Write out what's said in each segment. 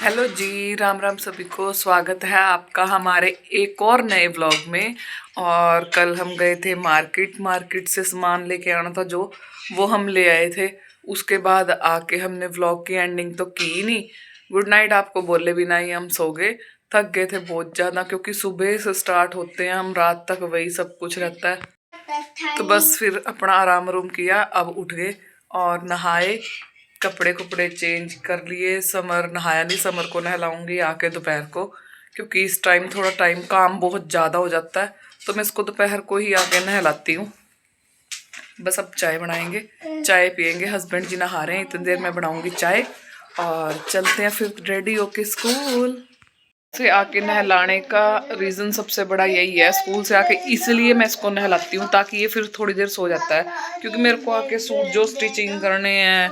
Hello जी, राम राम सभी को। स्वागत है आपका हमारे एक और नए व्लॉग में। और कल हम गए थे मार्केट से सामान लेके आना था जो वो हम ले आए थे। उसके बाद आके हमने व्लॉग की एंडिंग तो की ही नहीं। गुड नाइट आपको बोले बिना ही हम सो गए। थक गए थे बहुत ज़्यादा, क्योंकि सुबह से स्टार्ट होते हैं हम, रात तक वही सब कुछ रहता है। तो बस फिर अपना आराम रूम किया, अब उठ गए और नहाए, कपड़े कुपड़े चेंज कर लिए। समर नहाया नहीं, समर को नहलाऊंगी आके दोपहर को, क्योंकि इस टाइम थोड़ा टाइम काम बहुत ज़्यादा हो जाता है, तो मैं इसको दोपहर को ही आके नहलाती हूँ। बस अब चाय बनाएंगे, चाय पियेंगे। हस्बैंड जी नहा रहे हैं, इतनी देर में बनाऊंगी चाय और चलते हैं फिर रेडी होके स्कूल। से आके नहलाने का रीज़न सबसे बड़ा यही है, स्कूल से आके इसलिए मैं इसको नहलाती हूँ ताकि ये फिर थोड़ी देर सो जाता है। क्योंकि मेरे को आके सूट जो स्टिचिंग करने हैं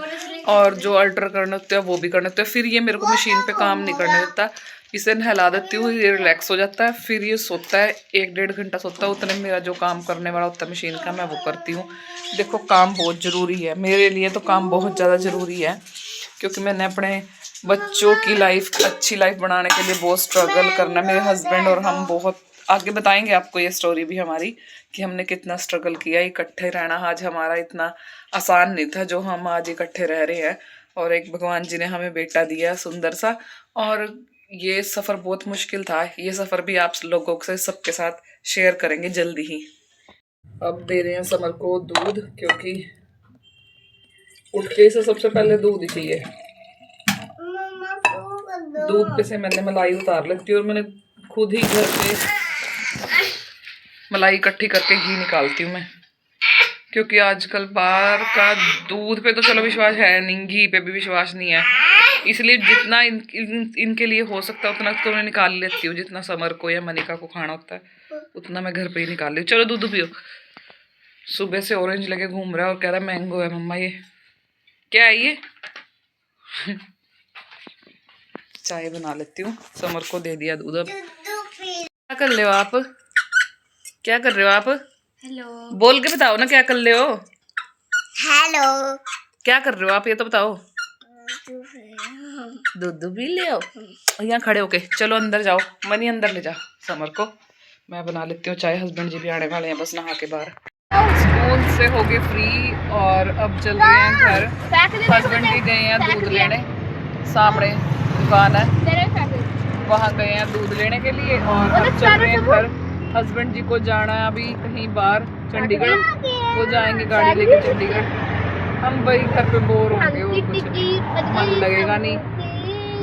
और जो अल्टर करने होते हैं वो भी करने होते हैं, फिर ये मेरे को मशीन पे काम नहीं करने देता। इसे नहला देती हूँ, ये रिलैक्स हो जाता है, फिर ये सोता है, 1-1.5 घंटा सोता है। उतने मेरा जो काम करने वाला होता है मशीन का, मैं वो करती हूँ। देखो, काम बहुत ज़रूरी है मेरे लिए, तो काम बहुत ज़्यादा ज़रूरी है, क्योंकि मैंने अपने बच्चों की लाइफ अच्छी लाइफ बनाने के लिए बहुत स्ट्रगल करना है। मेरे हस्बैंड और हम बहुत आगे बताएंगे आपको ये स्टोरी भी हमारी, कि हमने कितना स्ट्रगल किया। इकट्ठे रहना आज हमारा इतना आसान नहीं था जो हम आज इकट्ठे रह रहे हैं। और एक भगवान जी ने हमें बेटा दिया सुंदर सा। और ये सफ़र बहुत मुश्किल था, ये सफ़र भी आप लोगों से सबके साथ शेयर करेंगे जल्दी ही। अब दे रहे हैं समर को दूध, क्योंकि उठते से सबसे पहले दूध ही चाहिए। दूध पे से मैंने मलाई उतार लेती हूँ, और मैंने खुद ही घर पे मलाई इकट्ठी करके घी निकालती हूँ मैं। क्योंकि आजकल बाहर का दूध पे तो चलो विश्वास है नहीं, घी पे भी विश्वास नहीं है। इसलिए जितना इनके लिए हो सकता है उतना तो मैं निकाल लेती हूँ। जितना समर को या मनिका को खाना होता है उतना मैं घर पे ही निकाल ली हूँ। चलो दूध पियो। सुबह से ऑरेंज लेके घूम रहा है और कह रहा है मैंगो है मम्मा। ये क्या है ये? चाय बना लेती हूँ, समर को दे दिया दूध। अब क्या कर रहे हो आप? क्या कर रहे हो आप? हेलो। बोल के बताओ ना, क्या कर रहे हो? हेलो। क्या कर रहे हो आप, ये तो बताओ। दूध पी ले आओ यहाँ खड़े होके। चलो अंदर जाओ, मनी अंदर ले जा समर को। मैं बना लेती हूँ चाय, हस्बैंड जी भी आने वाले हैं बस नहा के बाहर। स्कूल से हो गए फ्री और अब चल रहे हैं घर। हस्बैंड जी गए हैं दूध लेने, सामने दुकान है, वहाँ गए हैं दूध लेने के लिए। और अब चल रहे हैं घर। हस्बैंड जी को जाना है अभी कहीं बाहर, चंडीगढ़। वो जाएंगे गाड़ी लेके चंडीगढ़। हम वही घर पे बोर होंगे, वो कुछ मन लगेगा नहीं।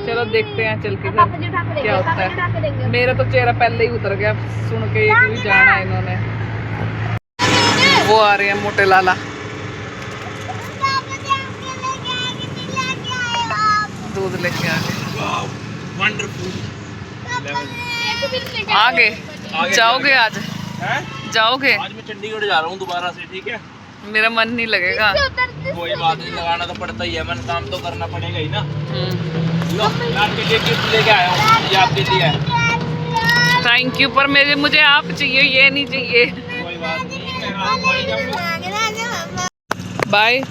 चलो देखते हैं चल के घर क्या होता है। मेरा तो चेहरा पहले ही उतर गया सुन के ये कि जाना है इन्होंने। वो आ रहे हैं मोटे लाला, दूध लेके आ गए। आगे जाओगे आज? जाओगे? आज मैं चंडीगढ़ जा रहा हूँ दोबारा से, ठीक है? मेरा मन नहीं लगेगा। कोई बात नहीं, लगाना तो पड़ता ही है, मन काम तो करना पड़ेगा ही ना। लो, मैं आपके लिए गिफ्ट लेके आया हूँ, ये आपके लिए है। थैंक यू, पर मुझे आप चाहिए, ये नहीं चाहिए। कोई बात नहीं, मैं आपको ही जाऊंगा। बाय।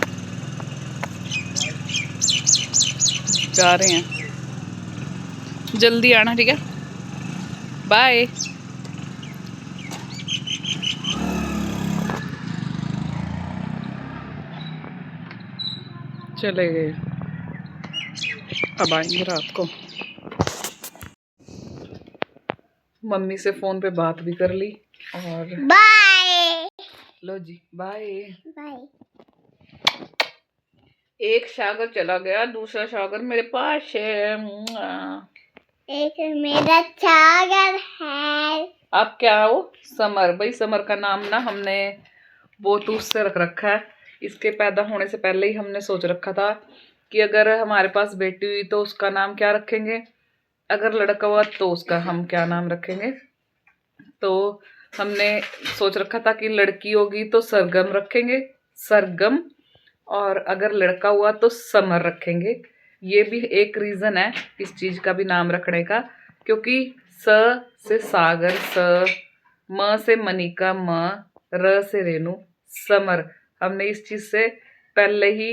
जा रहे हैं, जल्दी आना, ठीक है? बाय। चले गए, अब आएंगे रात को। मम्मी से फोन पे बात भी कर ली और बाय। लो जी बाय। बाय। एक सागर चला गया, दूसरा सागर मेरे पास है। एक मेरा सागर है। आप क्या हो? समर। भाई समर का नाम ना हमने वो तो उससे रख रखा है, इसके पैदा होने से पहले ही हमने सोच रखा था कि अगर हमारे पास बेटी हुई तो उसका नाम क्या रखेंगे, अगर लड़का हुआ तो उसका हम क्या नाम रखेंगे। तो हमने सोच रखा था कि लड़की होगी तो सरगम रखेंगे, सरगम। और अगर लड़का हुआ तो समर रखेंगे। ये भी एक रीज़न है इस चीज़ का भी नाम रखने का, क्योंकि स से सागर, स, म से मनिका, म, र से रेणु, समर। हमने इस चीज़ से पहले ही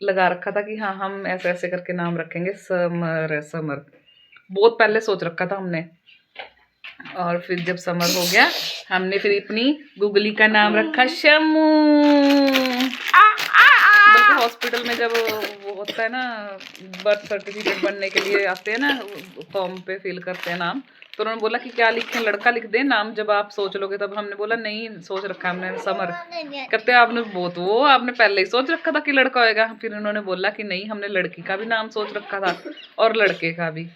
लगा रखा था कि हाँ हम ऐसे ऐसे करके नाम रखेंगे, समर समर, बहुत पहले सोच रखा था हमने। और फिर जब समर हो गया हमने फिर अपनी गुगली का नाम रखा शमू। बल्कि हॉस्पिटल में जब वो होता है ना, बर्थ सर्टिफिकेट बनने के लिए आते हैं ना, फॉर्म पे फिल करते हैं नाम, तो उन्होंने बोला कि क्या लिखें, लड़का लिख दें नाम जब आप सोच लोगे। तब हमने बोला नहीं, सोच रखा है हमने समर। कहते आपने बहुत वो आपने पहले ही सोच रखा था कि लड़का होएगा। फिर उन्होंने बोला कि नहीं, हमने लड़की का भी नाम सोच रखा था और लड़के का भी।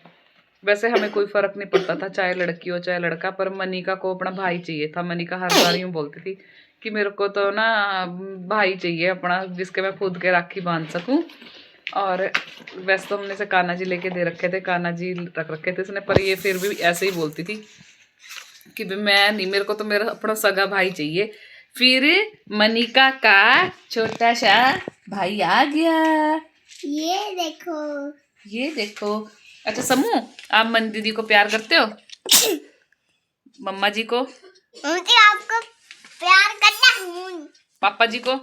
वैसे हमें कोई फर्क नहीं पड़ता था, चाहे लड़की हो चाहे लड़का, पर मनिका को अपना भाई चाहिए था। मनिका हर बार यूँ बोलती थी कि मेरे को तो ना भाई चाहिए अपना, जिसके मैं खुद के राखी बांध सकूं। और वैसे तो हमने से कान्हा जी लेके दे रखे थे, कान्हा जी रख रखे थे उसने, पर ये फिर भी ऐसे ही बोलती थी कि मैं नहीं, मेरे को तो मेरा अपना सगा भाई चाहिए। फिर मनिका का छोटा सा भाई आ गया, ये देखो। अच्छा समूह, आप मन दीदी को प्यार करते हो? मम्मा जी को? मुझे आपको प्यार करता हूँ। पापा जी को?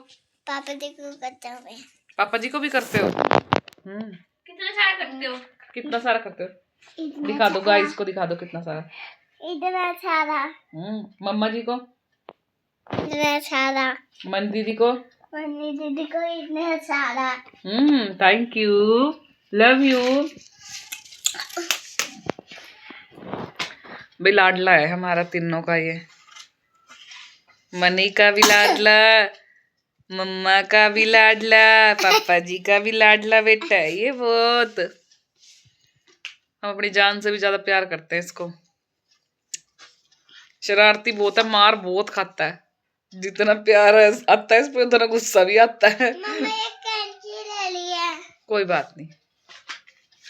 पापा जी को करता हूँ मैं। पापा जी को भी करते हो? कितना सारा करते हो? कितना सारा करते हो? दिखा दो गाइस को, दिखा दो कितना सारा। इतना सारा। मम्मा जी को? इतना सारा। मन दीदी को? मम्मी दीदी को इतना सारा। Thank you, love you. भाई लाडला है हमारा तीनों का ये। मनी का भी लाडला, मम्मा का भी लाडला, पापा जी का भी लाडला बेटा है ये बहुत। हम अपनी जान से भी ज्यादा प्यार करते हैं इसको। शरारती बहुत है, मार बहुत खाता है। जितना प्यार आता है इस पे उतना गुस्सा भी आता है। मम्मा एक कैंची ले लिया। कोई बात नहीं,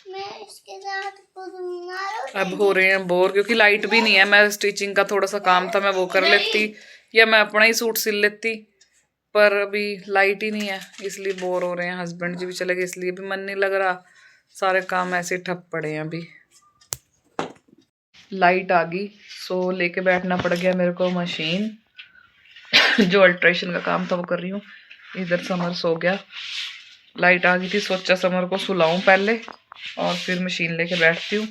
मैं इसके साथ खुद मारूं। अब हो रहे हैं बोर क्योंकि लाइट भी नहीं है। मैं स्टिचिंग का थोड़ा सा काम था, मैं वो कर लेती या मैं अपना ही सूट सिल लेती, पर अभी लाइट ही नहीं है इसलिए बोर हो रहे हैं। हस्बैंड जी भी चले गए इसलिए भी मन नहीं लग रहा, सारे काम ऐसे ठप पड़े हैं अभी। लाइट आ गई सो लेके बैठना पड़ गया मेरे को मशीन। जो अल्ट्रेशन का काम था वो कर रही हूँ। इधर समर सो गया, लाइट आ गई थी, सोचा समर को सुलाऊं पहले और फिर मशीन लेके बैठती हूँ।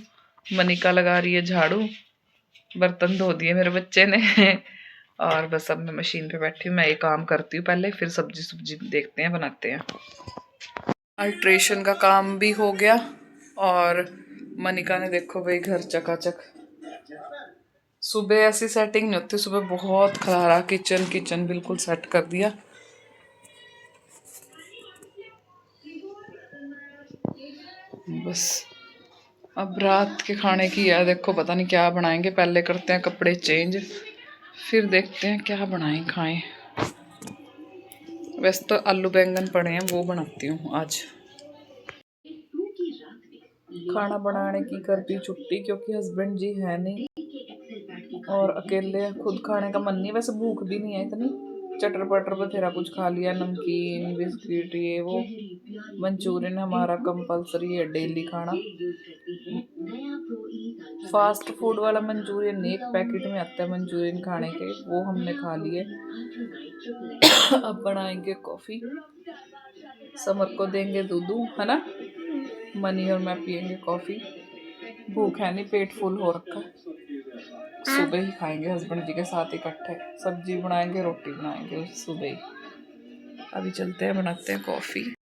मनिका लगा रही है झाड़ू, बर्तन धो दिए मेरे बच्चे ने और बस अब मैं मशीन पे बैठी हूँ। मैं ये काम करती हूँ पहले, फिर सब्जी सुब्जी देखते हैं, बनाते हैं। अल्ट्रेशन का काम भी हो गया और मनिका ने देखो भाई घर चकाचक। सुबह ऐसी सेटिंग नहीं होती, सुबह बहुत खलारा, किचन बिल्कुल सेट कर दिया। बस अब रात के खाने की है, देखो पता नहीं क्या बनाएंगे। पहले करते हैं कपड़े चेंज, फिर देखते हैं क्या बनाएं खाएं। वैसे तो आलू बैंगन पड़े हैं, वो बनाती हूँ आज। खाना बनाने की करती छुट्टी क्योंकि हस्बैंड जी है नहीं और अकेले खुद खाने का मन नहीं। वैसे भूख भी नहीं है इतनी, चटर पटर बथेरा कुछ खा लिया, नमकीन बिस्किट ये वो। मंचूरियन हमारा कंपलसरी है डेली खाना। फास्ट फूड वाला मंचूरियन नहीं, एक पैकेट में आता है मंचूरियन खाने के, वो हमने खा लिए। अब बनाएंगे कॉफी, समर को देंगे दूध, है ना। मनी और मैं पियेंगे कॉफी। भूख है नहीं, पेट फुल हो रखा है। सुबह ही खाएंगे हस्बैंड जी के साथ इकट्ठे, सब्जी बनाएंगे रोटी बनाएंगे सुबह ही। अभी चलते हैं बनाते हैं कॉफी।